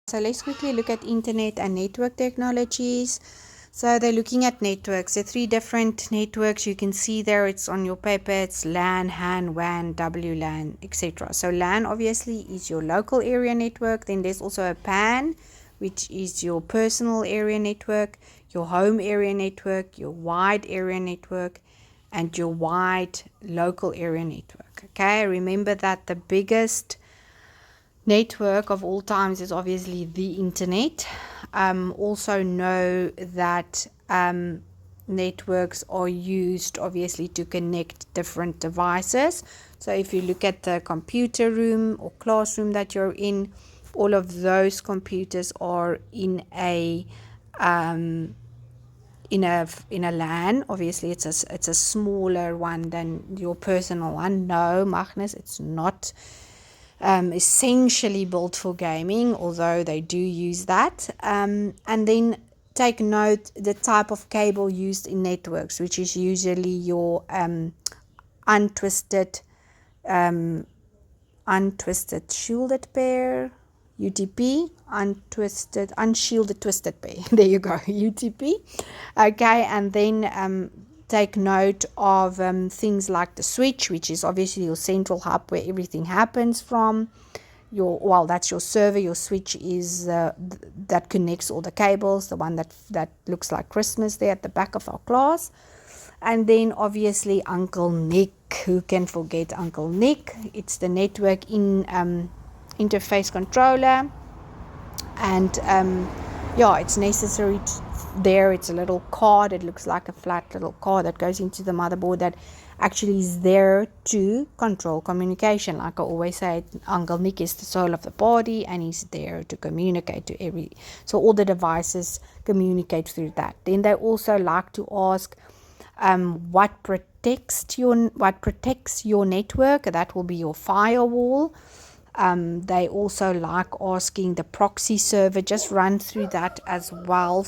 So let's quickly look at internet and network technologies. So they're looking at networks. There are three different networks. You can see there, it's on your paper. It's LAN, HAN, WAN, WLAN, etc. So LAN obviously is your local area network. Then there's also a PAN, which is your personal area network, your home area network, your wide area network, and your wide local area network. Okay, remember that the biggest network of all times is obviously the internet. Also know that networks are used obviously to connect different devices. So if you look at the computer room or classroom that you're in, all of those computers are in a LAN. Obviously it's a smaller one than your personal one. No, Magnus, it's not essentially built for gaming, although they do use that. And then take note the type of cable used in networks, which is usually your untwisted shielded pair, UTP, unshielded twisted pair. There you go, UTP. Okay, and then take note of things like the switch, which is obviously your central hub where everything happens from. That's your server. Your switch is that connects all the cables, the one that looks like Christmas there at the back of our class. And then obviously Uncle Nick. Who can forget Uncle Nick? It's the network in interface controller. And it's necessary there. It's a little card. It looks like a flat little card that goes into the motherboard that actually is there to control communication. Like I always say, Uncle Nick is the soul of the body, and he's there to communicate to so all the devices communicate through that. Then they also like to ask what protects your network. That will be your firewall. They also like asking the proxy server. Just run through that as well.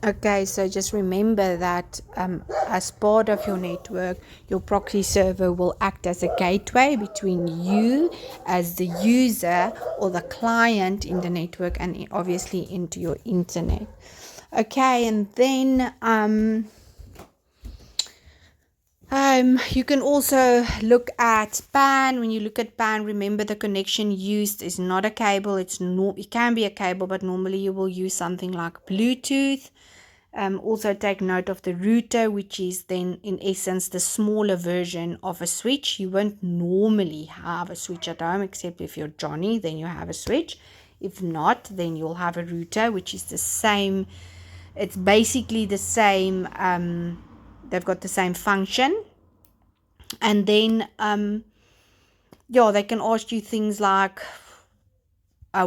Okay, so just remember that as part of your network, your proxy server will act as a gateway between you as the user or the client in the network and obviously into your internet. Okay, and then you can also look at PAN. When you look at PAN, remember the connection used is not a cable. It can be a cable, but normally you will use something like Bluetooth. Also take note of the router, which is then in essence the smaller version of a switch. You won't normally have a switch at home, except if you're Johnny, then you have a switch. If not, then you'll have a router, which is the same. It's basically the same. They've got the same function. And then they can ask you things like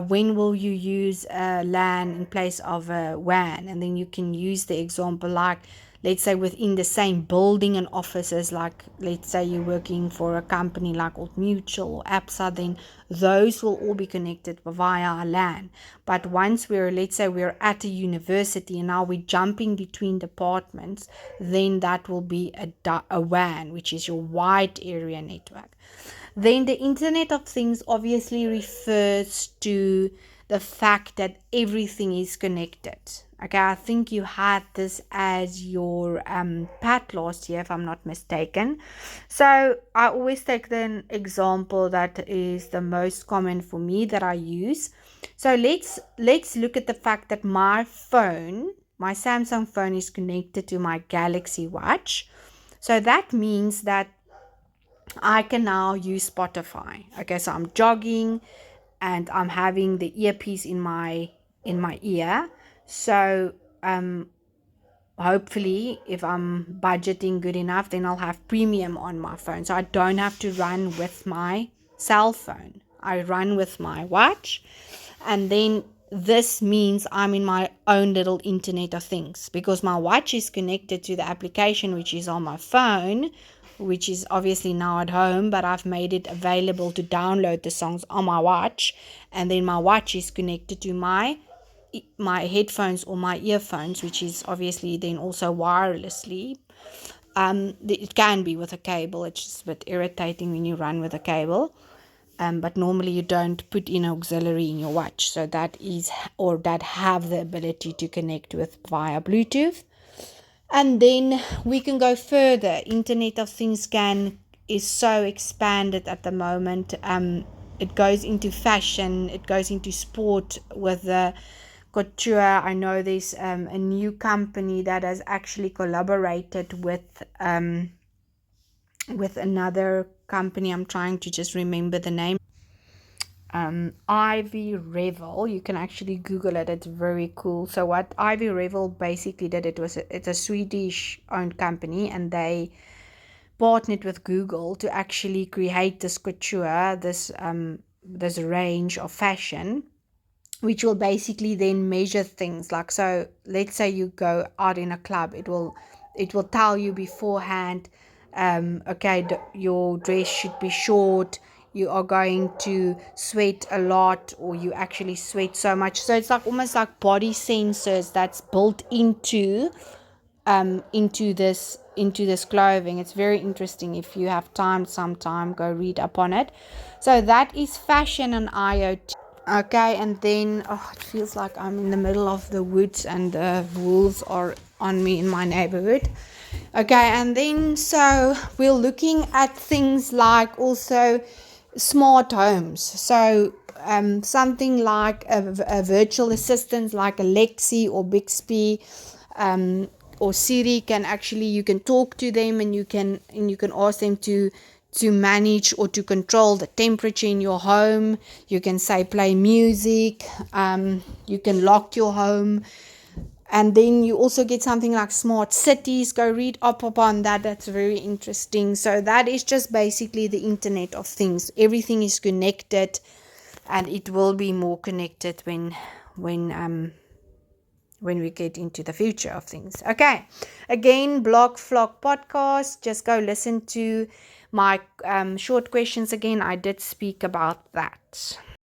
when will you use a LAN in place of a WAN? And then you can use the example like, let's say within the same building and offices, like let's say you're working for a company like Old Mutual or ABSA, then those will all be connected via a LAN. But once let's say we're at a university and now we're jumping between departments, then that will be a WAN, which is your wide area network. Then the Internet of Things obviously refers to the fact that everything is connected. Okay, I think you had this as your PAT last year, if I'm not mistaken. So I always take the example that is the most common for me that I use. So let's look at the fact that my Samsung phone is connected to my Galaxy Watch. So that means that I can now use Spotify. Okay, so I'm jogging and I'm having the earpiece in my ear. So hopefully if I'm budgeting good enough, then I'll have premium on my phone. So I don't have to run with my cell phone. I run with my watch, and then this means I'm in my own little Internet of Things because my watch is connected to the application which is on my phone, which is obviously now at home, but I've made it available to download the songs on my watch, and then my watch is connected to my headphones or my earphones, which is obviously then also wirelessly. It can be with a cable. It's just a bit irritating when you run with a cable. but normally you don't put in auxiliary in your watch. So that is, or that have the ability to connect with via Bluetooth. And then we can go further. Internet of Things is so expanded at the moment. It goes into fashion, it goes into sport with the couture. I know there's a new company that has actually collaborated with another company. I'm trying to just remember the name. Ivy Revel. You can actually Google it. It's very cool. So what Ivy Revel basically did, it's a Swedish owned company, and they partnered with Google to actually create this couture, this range of fashion, which will basically then measure things. Like, so let's say you go out in a club, it will tell you beforehand, okay, your dress should be short, you are going to sweat a lot, or you actually sweat so much. So it's like almost like body sensors that's built into this clothing. It's very interesting. If you have time sometime, go read up on it. So that is fashion and IoT. Okay, and then it feels like I'm in the middle of the woods and the wolves are on me in my neighborhood. Okay, and then so we're looking at things like also smart homes. So something like a virtual assistant like Alexi or Bixby, or Siri can actually, you can talk to them, and you can ask them to manage or to control the temperature in your home. You can say play music, you can lock your home. And then you also get something like smart cities. Go read up upon that. That's very interesting. So that is just basically the Internet of Things. Everything is connected, and it will be more connected when we get into the future of things. Okay, again, Blog Flock podcast. Just go listen to my short questions again. I did speak about that.